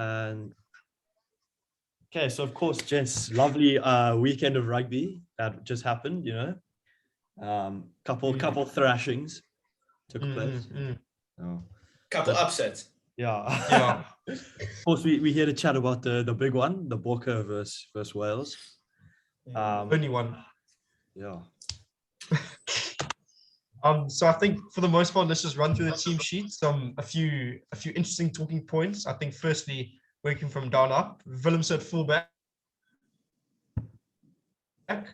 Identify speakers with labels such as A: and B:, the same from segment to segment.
A: And okay, so of course, gents, lovely weekend of rugby that just happened. Couple thrashings took place. Oh.
B: Couple upsets.
A: Yeah. Of course, we here to chat about the big one, the Bokke versus Wales.
C: Only one.
A: Yeah.
C: So I think for the most part, let's just run through the team sheets. A few interesting talking points. I think firstly, working from down up, Willems at fullback, and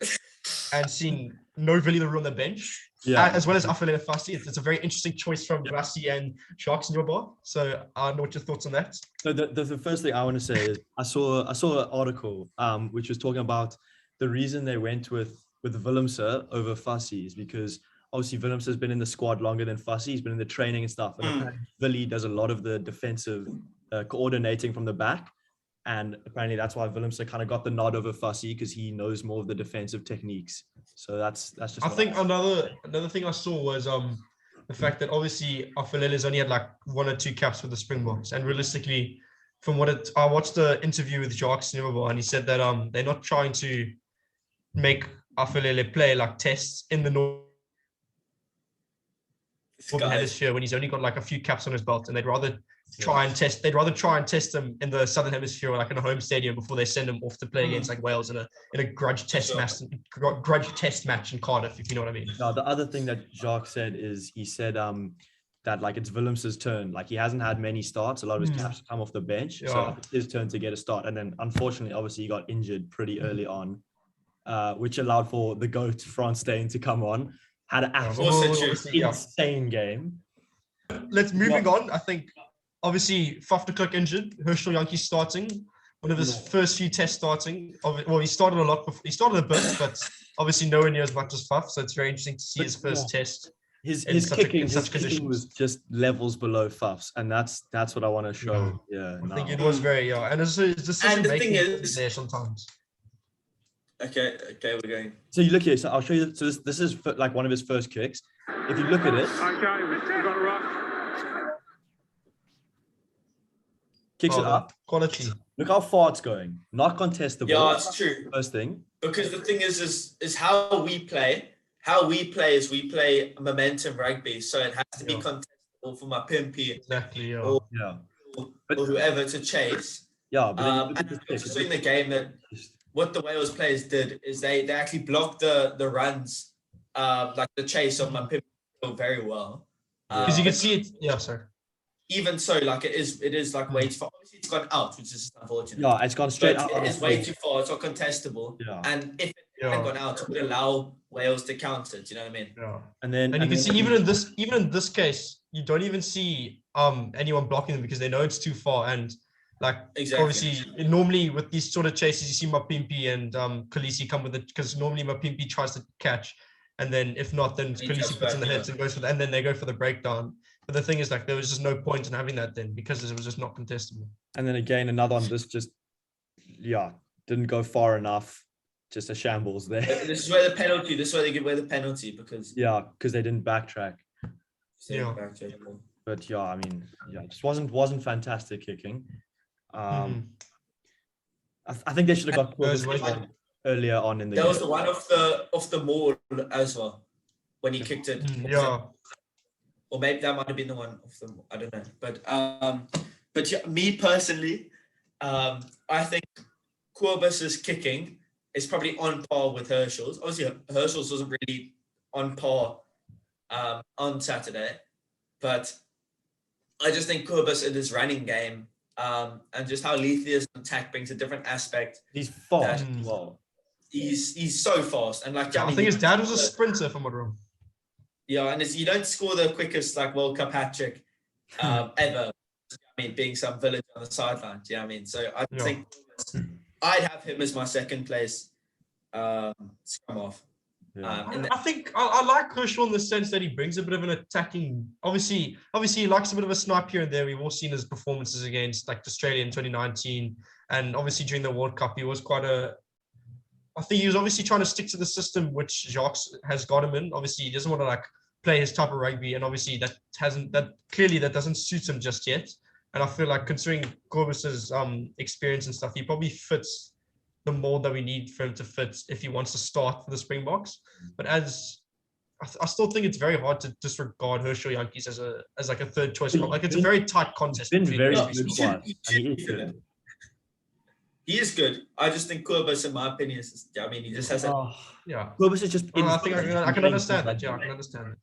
C: seeing no Villiers on the bench, as well as Afellele Fassi. It's a very interesting choice from Rassi and Sharks in your bar. So I don't know what your thoughts on that.
A: So the first thing I want to say is I saw an article which was talking about the reason they went with Willems over Fassi is because obviously Willems has been in the squad longer than Fassi. He's been in the training and stuff. And apparently Willie does a lot of the defensive coordinating from the back. And apparently that's why Willems kind of got the nod over Fassi because he knows more of the defensive techniques. So that's just.
C: I think another thing I saw was the fact that obviously Afellele's only had like 1 or 2 caps with the Springboks, and realistically, from I watched the interview with Jacques Sneeuwel, and he said that they're not trying to make Afellele play like tests in the Northern Hemisphere when he's only got like a few caps on his belt, and they'd rather try and test him in the Southern Hemisphere, like in a home stadium, before they send him off to play against like Wales in a grudge test match in Cardiff, if you know what I mean.
A: No, the other thing that Jacques said is he said that like it's Willems's turn. Like he hasn't had many starts. A lot of his caps come off the bench, so it's his turn to get a start. And then unfortunately, obviously, he got injured pretty early on, which allowed for the GOAT France Steyn to come on. Had an absolutely insane game.
C: Let's moving on. I think obviously Faf de Klerk injured. Herschel Jantjies starting. One of his first few tests starting. Well, he started a lot before. He started a bit, but obviously nowhere near as much as Faf. So it's very interesting to see his first test.
A: His kicking was just levels below Faf's, and that's what I want to show.
C: I think it was very and his decision making is there sometimes.
B: Okay, we're going.
A: So you look here. So I'll show you. So this is like one of his first kicks. If you look at it, kicks it up.
C: Quality.
A: Look how far it's going. Not contestable.
B: Yeah, it's true.
A: First thing.
B: Because the thing is how we play. How we play is we play momentum rugby, so it has to be contestable for my pimpy or whoever to chase.
A: Yeah, but
B: and just in the game that. What the Wales players did is they actually blocked the runs, like the chase of my pimp very well.
C: Because you can see it. Yeah, sorry.
B: Even so, like it is like way too far. Obviously, it's gone out, which is unfortunate.
A: Yeah, it's gone straight out.
B: It is way too far. It's not contestable.
A: Yeah.
B: And if it had gone out, it would allow Wales to counter. Do you know what I mean?
C: Yeah.
A: And
C: you can see even in this case, you don't even see anyone blocking them because they know it's too far. And like obviously normally with these sort of chases, you see Mapimpi and Khaleesi come with it because normally Mapimpi tries to catch, and then if not, then Khaleesi puts in the hits and goes for and then they go for the breakdown. But the thing is, like, there was just no point in having that then because it was just not contestable.
A: And then again, another one, this just didn't go far enough. Just a shambles there.
B: This is where the penalty. This is where they give away the penalty because
A: they didn't backtrack. But I mean, it just wasn't fantastic kicking. I think they should have got earlier on in the game.
B: There was the one off the maul as well when he kicked it. Or maybe that might have been the one off the I don't know. But me personally, I think Quobus's kicking is probably on par with Herschel's. Obviously, Herschel's wasn't really on par on Saturday, but I just think Quobus in his running game. And just how lethal his attack brings a different aspect.
A: He's fast. Wow.
B: He's so fast. And like
C: I think his dad was a sprinter from what room.
B: Yeah, and you don't score the quickest like World Cup hat trick ever. I mean, being some village on the sideline. Do you know what I mean? So I think I'd have him as my second place scrum off.
C: I think I like Herschel in the sense that he brings a bit of an attacking. Obviously, he likes a bit of a snipe here and there. We've all seen his performances against like Australia in 2019, and obviously during the World Cup, he was I think he was obviously trying to stick to the system which Jacques has got him in. Obviously, he doesn't want to like play his type of rugby, and obviously that doesn't suit him just yet. And I feel like considering Corbus's experience and stuff, he probably fits the mold that we need for him to fit if he wants to start for the Springboks. But I still think it's very hard to disregard Herschel Yankees as like a third choice. Like it's a very tight contest.
A: He's been very
C: between
A: good twice, and he is good.
B: He is good. I just think Corbus, in my opinion, he just has a...
C: Yeah.
A: Corbus is just...
C: I think I can understand that. Yeah, I can understand it.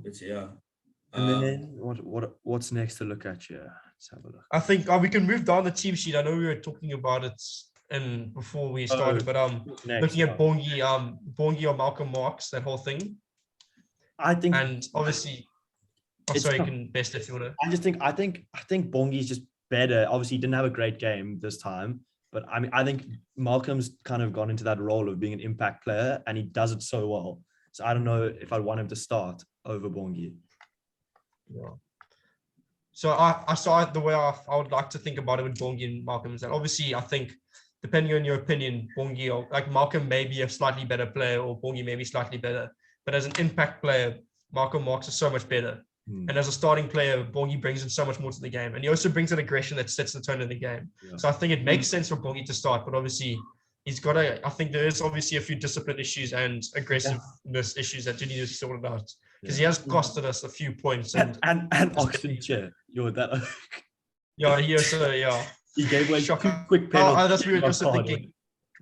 B: But yeah.
A: And then what's next to look at here? Let's have a look.
C: I think we can move down the team sheet. I know we were talking about it before we started, but looking at Bongi or Malcolm Marx, that whole thing.
A: I think,
C: and obviously, sorry, you can best if you want
A: to. I think Bongi's just better. Obviously, he didn't have a great game this time, but I think Malcolm's kind of gone into that role of being an impact player, and he does it so well. So I don't know if I'd want him to start over Bongi.
C: Yeah. So I saw it the way I would like to think about it with Bongi and Malcolm is that obviously I think depending on your opinion, Bongi or like Malcolm may be a slightly better player or Bongi may be slightly better, but as an impact player, Malcolm Marx is so much better. And as a starting player, Bongi brings in so much more to the game, and he also brings an aggression that sets the tone of the game. Yeah. So I think it makes sense for Bongi to start, but obviously he's got I think there is obviously a few discipline issues and aggressiveness issues that you need to sort out. Because he has costed us a few points and
A: Oxfordshire. You're that.
C: Yeah.
A: He gave away two quick penalties.
C: That's what we were just thinking.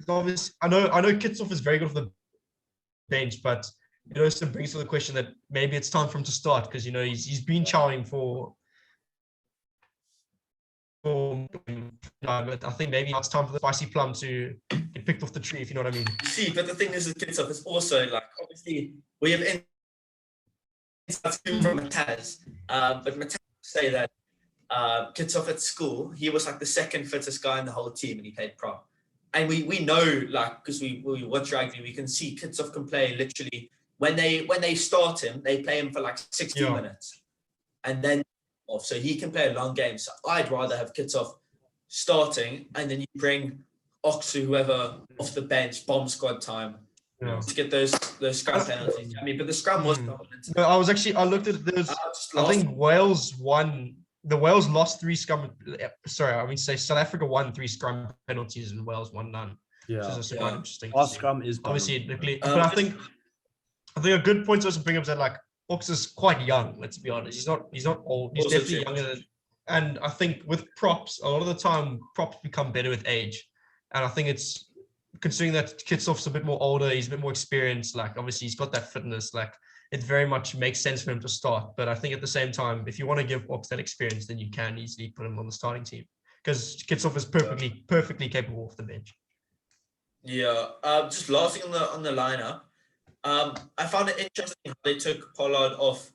C: Obviously, I know Kitshoff is very good for the bench, but it also brings to the question that maybe it's time for him to start because he's been chowing for. But I think maybe it's time for the spicy plum to get picked off the tree, if you know what I mean.
B: See, but the thing is with Kitshoff is also like obviously we have from Mataz, but Mataz say that Kitshoff at school, he was like the second fittest guy in the whole team and he played prop. And we know, like, because we watch rugby, we can see Kitshoff can play literally when they start him, they play him for like 60 minutes. And then off. So he can play a long game. So I'd rather have Kitshoff starting and then you bring Ox or whoever off the bench, bomb squad time. To get those scrum penalties. But the scrum was dominant.
C: No, I looked at this. I think Wales won. The Wales lost 3 scrum. Sorry, South Africa won 3 scrum penalties and Wales won none.
A: Yeah,
C: which is quite interesting.
A: Our scrum is
C: obviously, but I think a good point to also bring up is that like Ox is quite young. Let's be honest. He's not old. He's definitely younger than. And I think with props, a lot of the time props become better with age, and I think it's. Considering that Kitshoff's a bit more older, he's a bit more experienced, like obviously he's got that fitness, like it very much makes sense for him to start. But I think at the same time, if you want to give Ox that experience, then you can easily put him on the starting team because Kitshoff is perfectly capable off the bench.
B: Yeah. Just last thing on the lineup, I found it interesting how they took Pollard off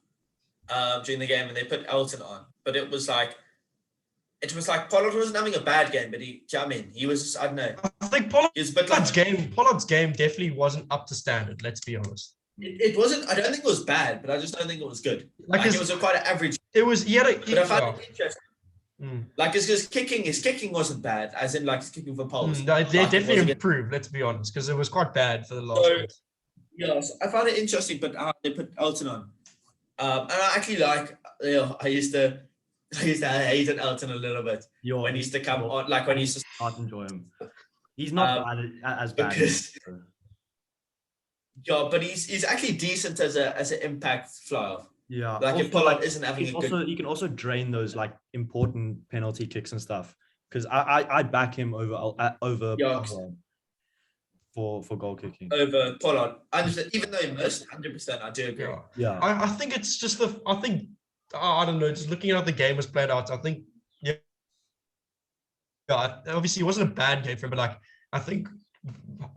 B: during the game and they put Elton on, but it was like Pollard wasn't having a bad game, but he was, I don't know.
C: I think Pollard's game definitely wasn't up to standard, let's be honest.
B: It wasn't, I don't think it was bad, but I just don't think it was good. Like it was quite an average.
C: It was,
B: but I found it interesting. Like his kicking wasn't bad, as in like his kicking for poles.
C: No, they definitely improved, let's be honest, because it was quite bad for the last one.
B: Yeah, so I found it interesting, but they put Elton on. And I actually I used to hate Elton a little bit when he used to come on, like when he used to.
A: I'd enjoy him. He's not as bad.
B: But he's actually decent as an impact fly-off.
A: Yeah,
B: like if Pollard isn't having
A: he can also drain those like important penalty kicks and stuff. Because I'd back him over for goal kicking
B: over Pollard. Even though he missed, 100%, I do agree.
A: Yeah,
C: I think it's just I don't know, just looking at how the game was played out, I think, obviously it wasn't a bad game for him, but like, I think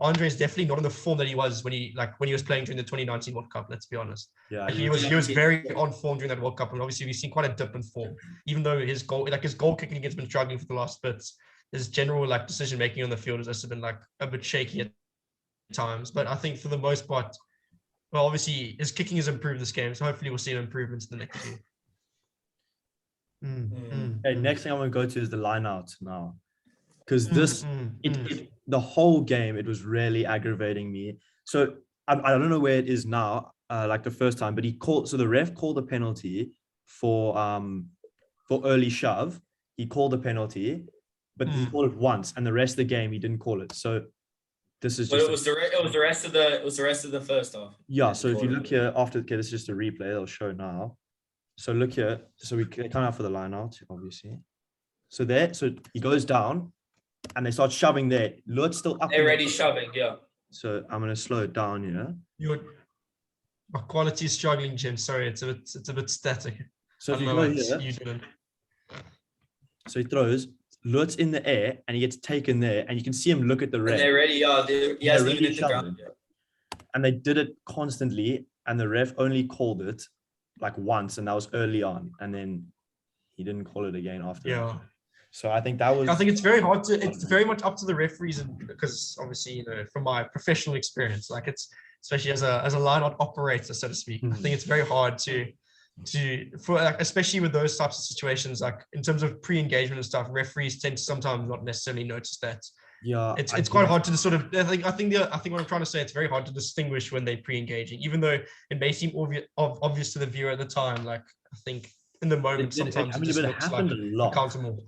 C: Andre is definitely not in the form that he was when he was playing during the 2019 World Cup, let's be honest.
A: Yeah,
C: like he was very on form during that World Cup, and obviously we've seen quite a dip in form, even though his goal kicking has been struggling for the last bits. His general like decision making on the field has also been like a bit shaky at times, but I think for the most part, well, obviously his kicking has improved this game, so hopefully we'll see an improvement in the next year.
A: Okay, next thing I want to go to is the line out now, because the whole game it was really aggravating me. So I don't know where it is now, like the first time, but the ref called a penalty for for early shove, he called a penalty, but he called it once, and the rest of the game he didn't call it. So this is just.
B: But it was the rest of the first half.
A: Yeah. So if you look here after, okay, this is just a replay. They'll show now. So look here. So we come out for the line out, obviously. So he goes down, and they start shoving there. Lut's still up.
B: They're already shoving, yeah.
A: So I'm gonna slow it down here.
C: My quality is struggling, Jim. Sorry, it's a bit static.
A: So if you go here, so he throws. Lut's in the air, and he gets taken there, and you can see him look at the ref.
B: And they're ready, yeah. He hasn't even hit the ground.
A: And they did it constantly, and the ref only called it like once, and that was early on, and then he didn't call it again after.
C: Yeah.
A: That. So I think that was.
C: I think it's very hard to. It's very much up to the referees, and because obviously, from my professional experience, like it's especially as a line-out operator, so to speak. I think it's very hard for like, especially with those types of situations, like in terms of pre-engagement and stuff, referees tend to sometimes not necessarily notice that.
A: Yeah,
C: it's quite hard to sort of. I think what I'm trying to say, it's very hard to distinguish when they're pre-engaging, even though it may seem obvious to the viewer at the time. Like I think in the moment, sometimes it just looks like accountable.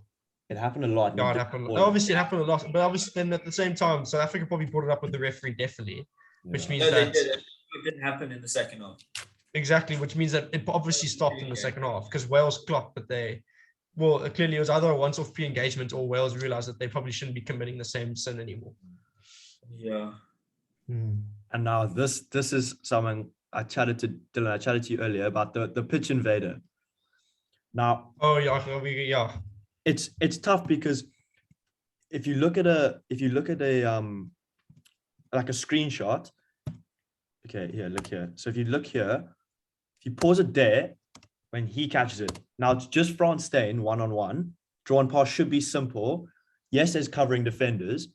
A: It happened a lot.
C: Yeah, it happened. Obviously, it happened a lot, but obviously, then at the same time, South Africa probably brought it up with the referee, definitely, which means that
B: it didn't happen in the second half.
C: Exactly, which means that it obviously stopped in the second half because Wales clocked, but clearly it was either a once-off pre-engagement or Wales realized that they probably shouldn't be committing the same sin anymore.
B: Yeah.
A: And now this is something I chatted to Dylan. I chatted to you earlier about the pitch invader. Now.
C: Oh yeah.
A: It's tough because if you look at a like a screenshot. Okay, here, look here. So if you look here, if you pause it there, when he catches it. Now it's just Frans Steyn one-on-one. Drawn pass should be simple. Yes, there's covering defenders.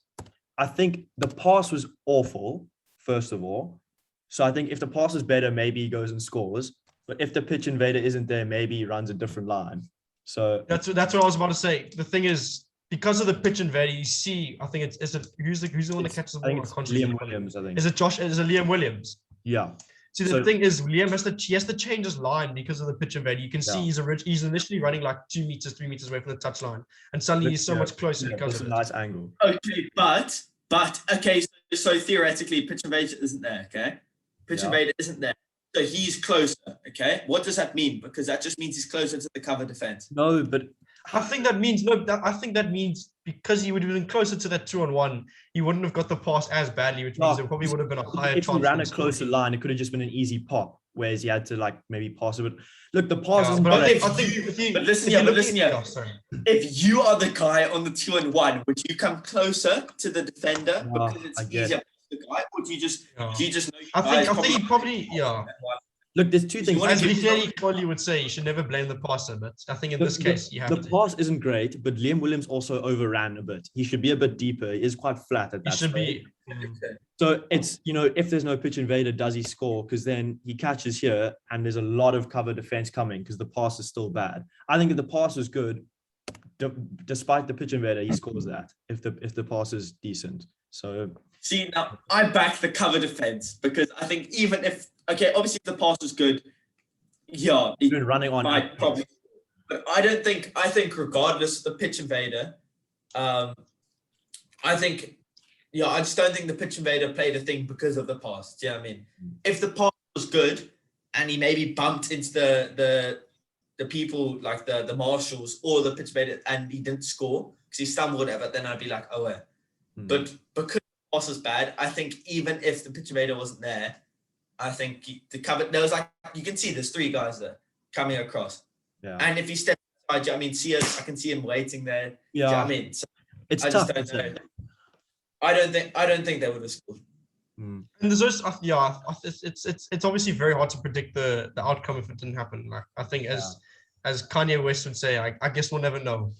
A: I think the pass was awful, first of all. So I think if the pass is better, maybe he goes and scores. But if the pitch invader isn't there, maybe he runs a different line. So
C: that's what I was about to say. The thing is, because of the pitch invader, you see, I think who's the one that catches the ball?
A: I think it's Liam Williams, I think.
C: Is it Liam Williams?
A: Yeah.
C: See, the thing is, Liam has to change his line because of the pitch invader. You can see he's initially running like 2 meters, 3 meters away from the touchline, and suddenly he's so much closer because of
A: a nice angle.
B: Okay, but okay, so theoretically, pitch invader isn't there. Okay, pitch invader isn't there. So he's closer, okay? What does that mean? Because that just means he's closer to the cover defense.
A: No, but
C: I think that means because he would have been closer to that 2-on-1, he wouldn't have got the pass as badly, which means it probably would have been a higher chance.
A: If he ran a closer line, it could have just been an easy pop, whereas he had to like maybe pass it. But look, the pass is.
B: But listen here. If you are the guy on the 2-on-1, would you come closer to the defender because it's easier? The guy, or do you just know?
C: I think he probably
A: Look, there's two things.
C: As Vitelli probably would say, you should never blame the passer, but I think in this case you have to.
A: The pass isn't great, but Liam Williams also overran a bit. He should be a bit deeper. He is quite flat at that.
C: He should be.
A: So it's if there's no pitch invader, does he score? Because then he catches here, and there's a lot of cover defense coming because the pass is still bad. I think if the pass is good, despite the pitch invader, he scores that. If the pass is decent, so.
B: See, now I back the cover defense because I think even if obviously if the pass was good, he's
A: been running on
B: probably. But I think regardless of the pitch invader, I just don't think the pitch invader played a thing because of the pass. Do you know what I mean? If the pass was good and he maybe bumped into the people like the marshals or the pitch invader and he didn't score because he stumbled or whatever, then I'd be like, oh, But because pass was bad, I think even if the pitch invader wasn't there, I think the cover there was like you can see there's 3 guys there coming across. Yeah. And if he steps aside, I can see him waiting there.
A: Yeah.
B: I mean, so
A: it's tough.
B: I don't think they would have scored.
C: And there's also it's obviously very hard to predict the outcome if it didn't happen. Like I think as Kanye West would say, I guess we'll never know.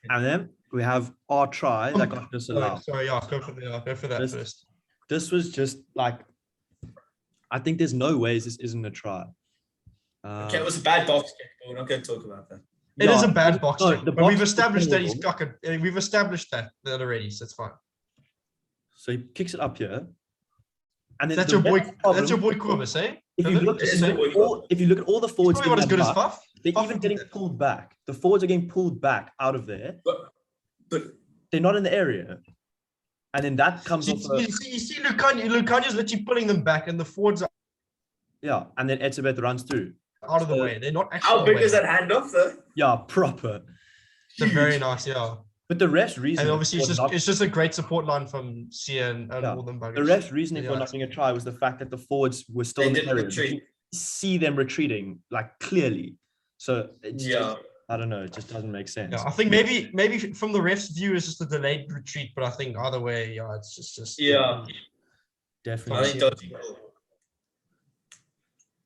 A: And then we have our try that got disallowed.
C: Sorry, go for that first.
A: This was just like, I think there's no ways this isn't a try.
B: It was a bad box kick, but we're not going to talk about that.
C: It is a bad box kick, but we've established that he's got it. We've established that already, so it's fine.
A: So he kicks it up here, and then
C: that's your boy Corbus, eh?
A: if you look at all the forwards,
C: not as good as Faf.
A: They're even getting pulled back. The forwards are getting pulled back out of there,
B: but
A: they're not in the area. And then that comes off.
C: You see Lucanio's literally pulling them back, and the forwards are.
A: Yeah, and then Etzebeth runs through.
C: Out of the way. They're not actually.
B: How big is that handoff, though?
A: Yeah, proper.
C: They're very nice, yeah.
A: But the ref's reasoning.
C: And obviously, it's just a great support line from Sia and all them buggers.
A: The ref's reasoning for not being a try was the fact that the forwards were still in the area. You see them retreating, like, clearly. So, I don't know. It just doesn't make sense.
C: Yeah, I think maybe from the ref's view, it's just a delayed retreat. But I think either way, yeah, it's just.
B: Yeah.
A: Definitely.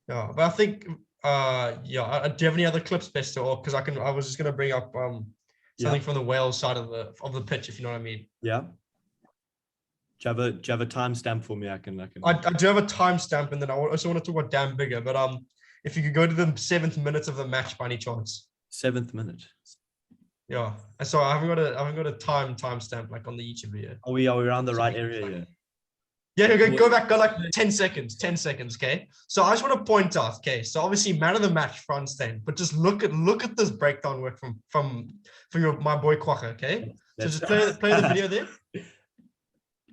C: Yeah, but I think, do you have any other clips, best or because I was just gonna bring up something from the Wales side of the pitch, if you know what I mean.
A: Yeah. Do you have a timestamp for me? I can.
C: I do have a timestamp, and then I also want to talk about Dan Bigger. But if you could go to the 7th minute of the match by any chance.
A: 7th minute.
C: Yeah. So I haven't got a timestamp like on the YouTube video.
A: Are we around the right area here?
C: Yeah, go back, go like 10 seconds, okay? So I just want to point out, okay, so obviously man of the match, Franstein, but just look at this breakdown work from my boy Kwagga, okay? So just play the video there.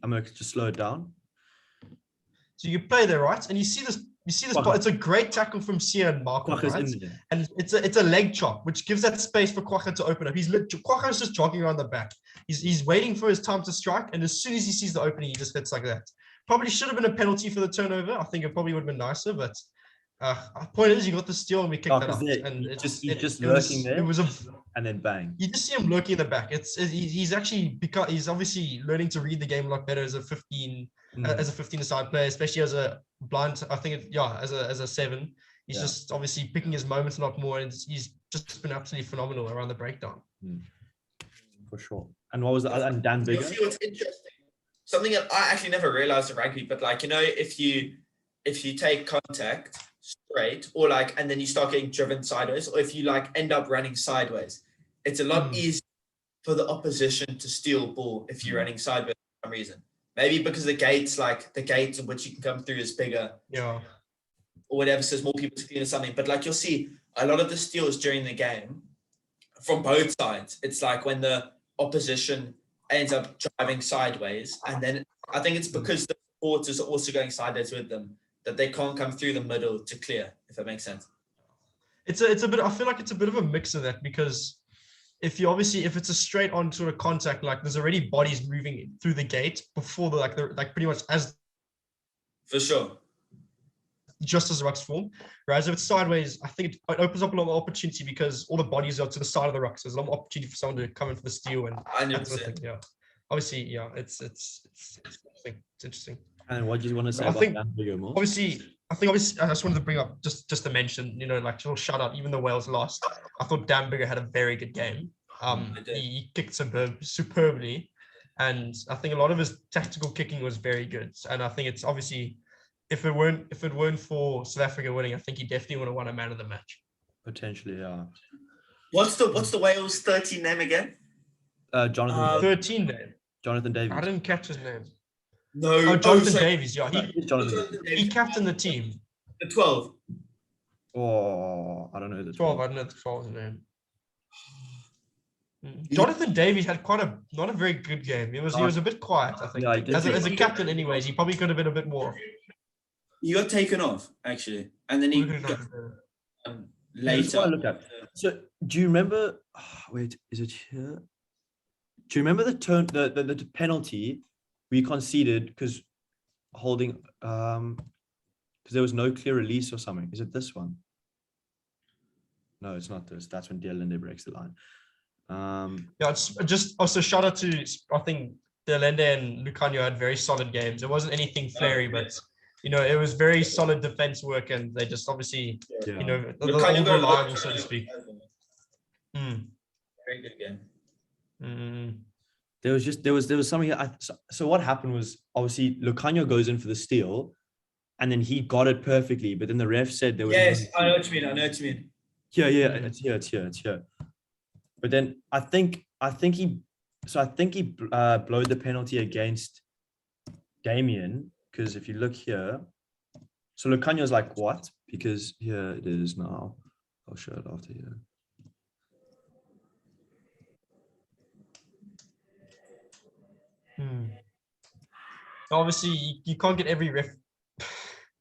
A: I'm going to just slow it down.
C: So you play there, right? And you see this ball. It's a great tackle from Sia and Marco, right? And it's a leg chop, which gives that space for Kwagga to open up. Kwagga's just jogging around the back. He's waiting for his time to strike, and as soon as he sees the opening, he just hits like that. Probably should have been a penalty for the turnover. I think it probably would have been nicer, but point is, you got the steal and we kicked that out. And
A: just lurking there. And then bang.
C: You just see him lurking in the back. He's obviously learning to read the game a lot better as a 15-a-side player, especially as a blind. I think as a 7. He's just obviously picking his moments a lot more, and he's just been absolutely phenomenal around the breakdown.
A: For sure. And what was the other? And Dan Bigger.
B: You'll see what's interesting. Something that I actually never realized in rugby, but like, you know, if you take contact straight or like, and then you start getting driven sideways, or if you like end up running sideways, it's a lot easier for the opposition to steal ball if you're running sideways for some reason. Maybe because the gate in which you can come through is bigger.
C: Yeah.
B: Or whatever, so there's more people to clean or something. But like, you'll see a lot of the steals during the game from both sides. It's like when the opposition ends up driving sideways, and then I think it's because the supporters are also going sideways with them that they can't come through the middle to clear, if that makes sense.
C: It's a bit. I feel like it's a bit of a mix of that, because if it's a straight on sort of contact, like there's already bodies moving through the gate before the pretty much as.
B: For sure.
C: Just as the rucks form, whereas if it's sideways, I think it opens up a lot of opportunity because all the bodies are to the side of the rucks. So there's a lot more opportunity for someone to come in for the steal and that sort of thing. Yeah, obviously, yeah, it's interesting.
A: And what do you want to say about Dan Bigger more?
C: I just wanted to bring up just to mention, you know, like a little shout out. Even though Wales lost, I thought Dan Bigger had a very good game. He kicked superbly, and I think a lot of his tactical kicking was very good. And I think it's obviously. If it weren't for South Africa winning, I think he definitely would have won a man of the match.
A: Potentially, yeah.
B: What's the Wales 13 name again?
A: Jonathan.
C: 13 name.
A: Jonathan Davies.
C: I didn't catch his name.
B: No.
C: Jonathan Davies. Yeah,
A: he
C: captained the team.
B: The 12.
A: Oh, I don't know the
C: 12. I don't know the 12's name. Jonathan Davies had not a very good game. He was a bit quiet, I think. Yeah, as a captain, anyways, he probably could have been a bit more.
B: He got taken off, actually, and then he got, later.
A: Look at. So, do you remember? Wait, is it here? Do you remember the penalty we conceded because holding because there was no clear release or something? Is it this one? No, it's not this. That's when Delende breaks the line.
C: It's just also shout out to, I think Delende and Lucanio had very solid games. It wasn't anything flary, but you know, it was very solid defense work, and they just obviously, you know, reliable, so to speak.
B: Very good game.
A: There was something. So what happened was obviously Lucanio goes in for the steal, and then he got it perfectly, but then the ref said there was.
B: Yes, I know what you mean.
A: Yeah, it's here. But then I think he blowed the penalty against Damien, because if you look here, So Lucanio's like what? Because here it is now. I'll show it after here.
C: Obviously, you can't get every ref.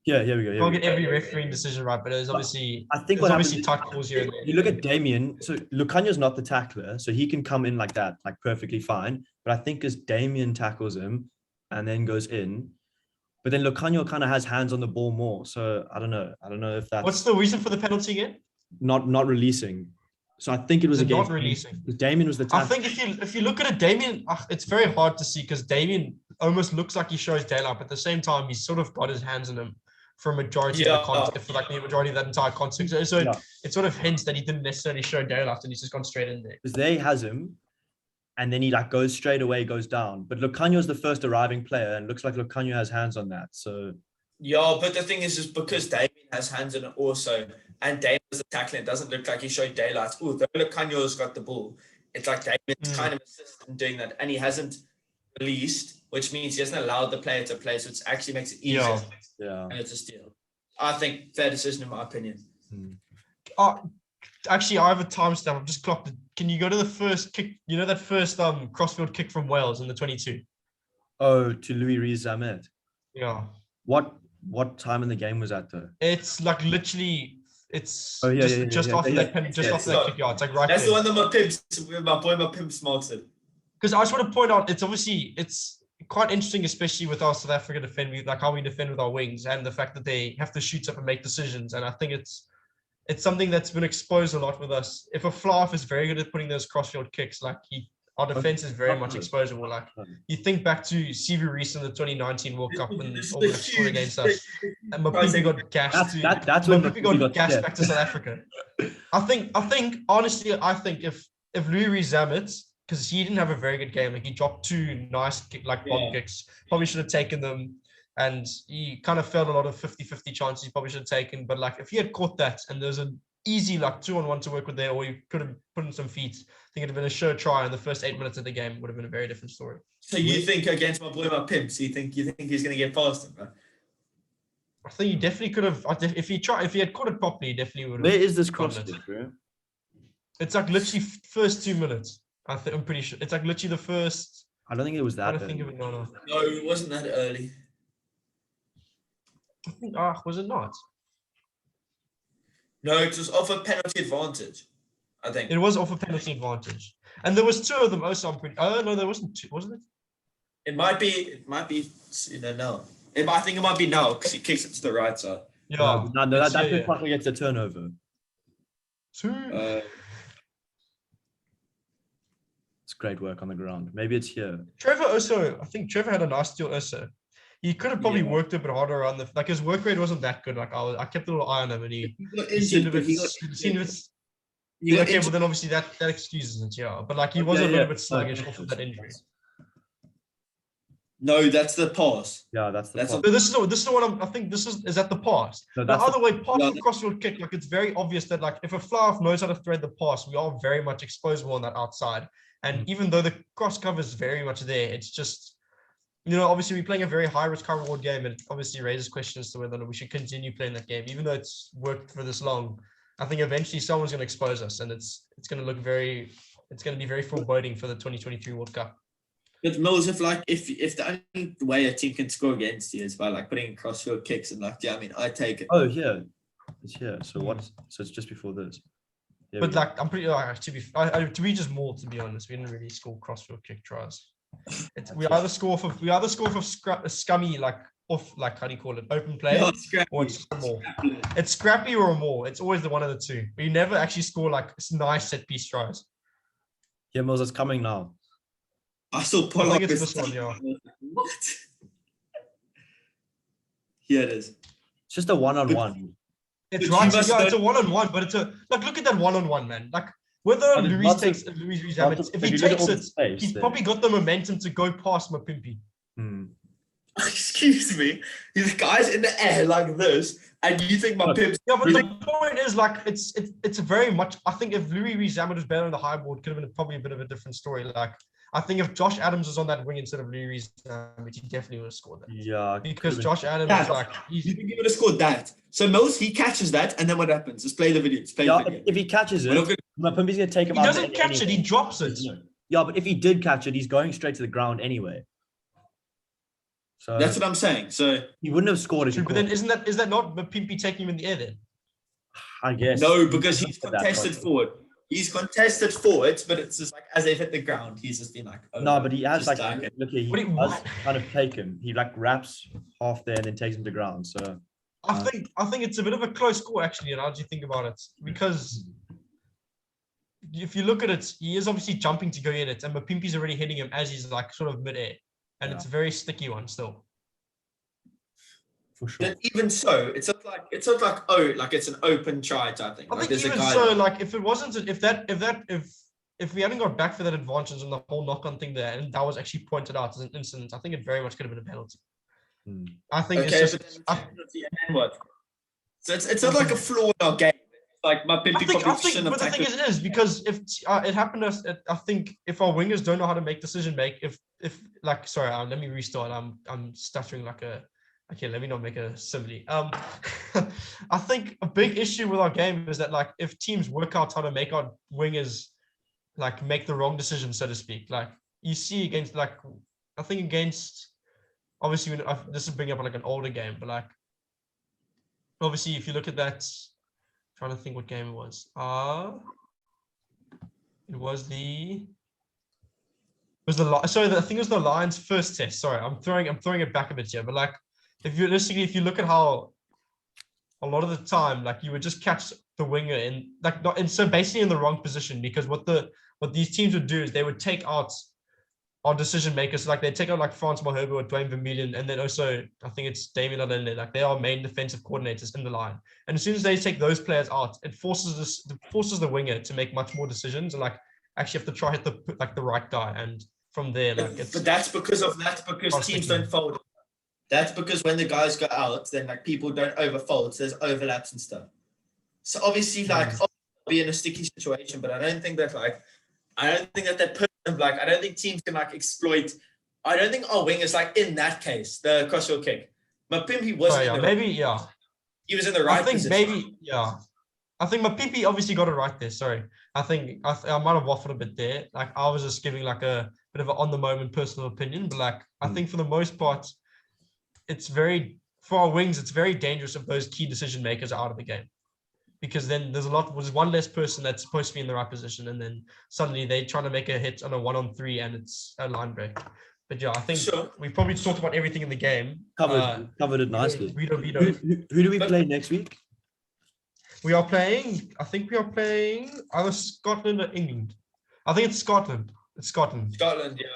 A: Yeah, here we go.
C: You can't get every refereeing decision right, but there's obviously tight calls here.
A: You look at Damien. So Lucanio's not the tackler, so he can come in like that, like perfectly fine. But I think as Damien tackles him and then goes in, but then Lucanio kind of has hands on the ball more. So I don't know. I don't know if that's
C: What's the reason for the penalty again?
A: Not releasing. So I think it was against
C: not releasing.
A: Damien was the tackler.
C: I think if you look at it, Damien, it's very hard to see because Damien almost looks like he shows daylight, but at the same time, he's sort of got his hands on him for a majority of the context, for like the majority of that entire context. So it sort of hints that he didn't necessarily show daylight and he's just gone straight in there.
A: Because there he has him, and then he like goes straight away, goes down. But Lucanio's the first arriving player, and looks like Lucanio has hands on that. So
B: yeah, but the thing is because Damien has hands on it also, and Damien was the tackler, it doesn't look like he showed daylight. Although Lucanio's got the ball, it's like Damien's kind of assisted in doing that, and he hasn't released, which means he hasn't allowed the player to play, so it actually makes it easier.
A: Yeah.
B: And it's a steal. I think fair decision in my opinion.
C: Actually, I have a timestamp. I've just clocked it. Can you go to the first kick? You know that first crossfield kick from Wales in the 22?
A: Oh, to Louis Rees-Zammit.
C: Yeah.
A: What time in the game was that though?
C: It's like literally, it's
A: just
C: after that kick yard. It's like right
B: That's
C: there.
B: the one that my pimps marks it.
C: Because I just want to point out, it's quite interesting, especially with our South Africa defend, like how we defend with our wings and the fact that they have to shoot up and make decisions. And I think it's something that's been exposed a lot with us. If a fly-off is very good at putting those crossfield kicks, like our defense is very much exposable. Like you think back to Sivu Reese in the 2019 World Cup when All Blacks scored against us, and Mapimpi got gassed. That's when Mapimpi got gassed back to South Africa. I think honestly, if Louis Rees-Zammit, because he didn't have a very good game, like he dropped two nice bomb kicks, probably should have taken them. And he kind of failed a lot of 50-50 chances he probably should have taken. But like if he had caught that and there's an easy like 2-on-1 to work with there, or you could have put in some feet, I think it'd have been a sure try in the first 8 minutes of the game. Would have been a very different story.
B: So you think against my boy, my pimps, you think he's going to get past him, bro?
C: I think he definitely could have. If he had caught it properly, he definitely would have.
A: Where is this cross kick, bro?
C: It's like literally first 2 minutes. I'm pretty sure it's like literally the first.
A: I don't think it was that.
B: No, it wasn't that early.
C: I think, was it not?
B: No, it was off a penalty advantage, I think.
C: It was off a penalty advantage. And there was two of them also. Oh, no, there wasn't two, wasn't it?
B: It might be, now. I think it might be now because he kicks it to the right side.
C: Yeah.
A: That's probably gets a turnover.
C: Two.
A: It's great work on the ground. Maybe it's here.
C: I think Trevor had a nice steal also. He could have probably worked a bit harder around his work rate wasn't that good. Like I kept a little eye on him and he seemed a bit. Okay, but then obviously that excuses it, yeah. But like he was a little bit sluggish off of that injury.
B: No, that's the pass.
A: Yeah, that's the pass.
C: So this is the one I think this is that the pass.
A: No,
C: the other way, pass the crossfield kick, like it's very obvious that like if a fly-off knows how to thread the pass, we are very much exposable on that outside. And even though the cross cover is very much there, it's just, obviously we're playing a very high-risk, high-reward game, and it obviously raises questions as to whether or not we should continue playing that game. Even though it's worked for this long, I think eventually someone's going to expose us, and it's going to be very foreboding for the 2023 World Cup.
B: But Mills, if the only way a team can score against you is by like putting crossfield kicks and I take it.
A: Oh, yeah, it's here. So So it's just before this. Yeah,
C: but like I'm pretty to be just more, to be honest, we didn't really score crossfield kick tries. We either score for scummy how do you call it, open play, or it's more. It's scrappy or more. It's always the one of the two. We never actually score like nice set piece tries.
A: Yeah, Mills, it's coming now.
B: I saw Pollock.
C: I think it's this one, yeah.
B: What? Here it is.
A: It's just a one-on-one.
C: It's right. Yeah, it's a one-on-one, but it's look at that one-on-one, man. Like whether Louis takes if he takes it, he's probably got the momentum to go past Mapimpi.
B: Excuse me, the guy's in the air like this, and you think Mapimpi?
C: Yeah, but the point is, like, it's very much. I think if Louis Rees-Zammit was better on the high board, could have been probably a bit of a different story. Like, I think if Josh Adams was on that wing instead of Louis Rees, he definitely would have scored that.
A: Yeah,
C: because Josh Adams is like
B: you think he would have scored that? So Mills, he catches that, and then what happens? Just play the video.
A: If he catches it, Mapimpi's gonna take him
C: he
A: out.
C: Doesn't catch it, he drops it.
A: Yeah, but if he did catch it, he's going straight to the ground anyway. So
B: that's what I'm saying. So
A: he wouldn't have scored it.
C: But then is that not Mapimpi taking him in the air then?
A: I guess.
B: No, because he's contested forward. He's contested forward, but it's just like as they've hit the ground, he's just been like, oh,
A: no, but he has like look here, he does kind of take him. He like wraps half there and then takes him to ground. So
C: I think it's a bit of a close score actually, and how do you think about it? Because if you look at it, he is obviously jumping to go in it, and Mapimpi's already hitting him as he's like sort of mid-air. And it's a very sticky one still.
A: For sure.
B: But even so, it's not like it's an open try type thing.
C: I think even so, like if it wasn't, if we hadn't got back for that advantage and the whole knock-on thing there, and that was actually pointed out as an incident, I think it very much could have been a penalty. I think it's just.
B: So it's not like a flaw in our game. Like Mapimpi probably shouldn't have
C: tackled. But the thing is because if it happened, I think if our wingers don't know how to make decision make, let me restart. I'm stuttering like a. Okay, let me not make a simile. I think a big issue with our game is that like if teams work out how to make our wingers like make the wrong decision, so to speak. Like you see against obviously this is bringing up like an older game, but like obviously if you look at that. Trying to think what game it was. It was the Lions' first test. Sorry, I'm throwing it back a bit here. But like, if you look at how a lot of the time, like you would just catch the winger in like not and so basically in the wrong position because what these teams would do is they would take out our decision makers, like they take out like Frans Malherbe or Dwayne Vermeulen, and then also I think it's Damien Allende, like they are main defensive coordinators in the line. And as soon as they take those players out, it forces the winger to make much more decisions and like actually have to try hit the right guy. And from there, like
B: but that's because teams don't fold. That's because when the guys go out, then like people don't overfold. So there's overlaps and stuff. So obviously, like I'll be in a sticky situation, but I don't think that I don't think teams can like exploit. I don't think our wingers like in that case the crossfield kick. Mapimpi wasn't. He was in the right position.
C: I think Mapimpi obviously got it right there. Sorry, I think I might have waffled a bit there. Like I was just giving like a bit of an on the moment personal opinion, but like I think for the most part, for our wings, it's very dangerous if those key decision makers are out of the game. Because then there's one less person that's supposed to be in the right position, and then suddenly they're trying to make a hit on a 1-on-3 and it's a line break. But yeah, I think we probably talked about everything in the game.
A: Covered it nicely. Who do we play next week?
C: I think we are playing either Scotland or England. I think it's Scotland.
B: Scotland, yeah.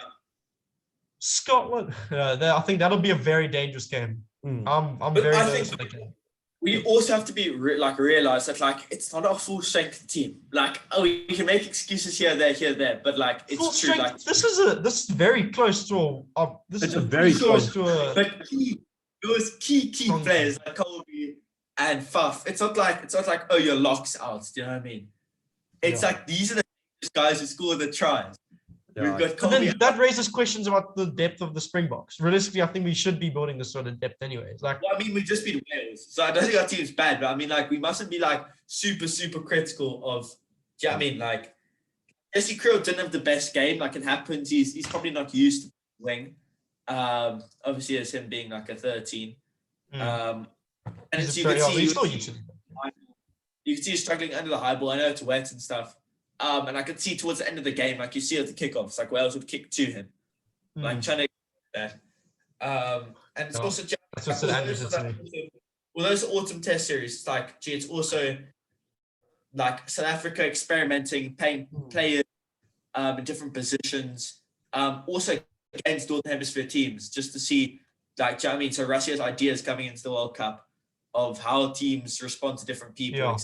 C: Scotland. I think that'll be a very dangerous game. I'm very nervous for the game.
B: We also have to be realize that like it's not a full strength team. Like we can make excuses here, there, but like it's full true. Strength, like
C: this is very close to
A: very close
C: to a.
B: But those key players like Colby and Faf. It's not like your locks out. Do you know what I mean? It's like these are the guys who score the tries.
C: Yeah. We've got then that raises questions about the depth of the Springboks. Realistically, I think we should be building this sort of depth anyways. Like,
B: well, I mean, we just beat Wales, so I don't think our team's bad. But I mean, like, we mustn't be like super critical of. Do you know what I mean? Like, Jesse Kriel didn't have the best game. Like, it happens. He's probably not used to wing. Obviously, as him being like a 13. And as you can see, you can see he's struggling under the high ball. I know it's wet and stuff. And I could see towards the end of the game, like you see at the kickoffs, like Wales would kick to him, like trying to get that. And it's also
C: that's what St. Andrews is saying.
B: Well, those autumn test series, it's like, it's also like South Africa experimenting, playing players in different positions, also against Northern Hemisphere teams, just to see, like, do you know what I mean? So Russia's ideas coming into the World Cup of how teams respond to different people.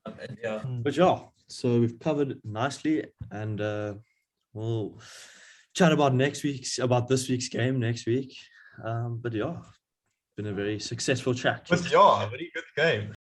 A: But so we've covered nicely, and we'll chat about this week's game next week. But been a very successful chat.
C: But very good game.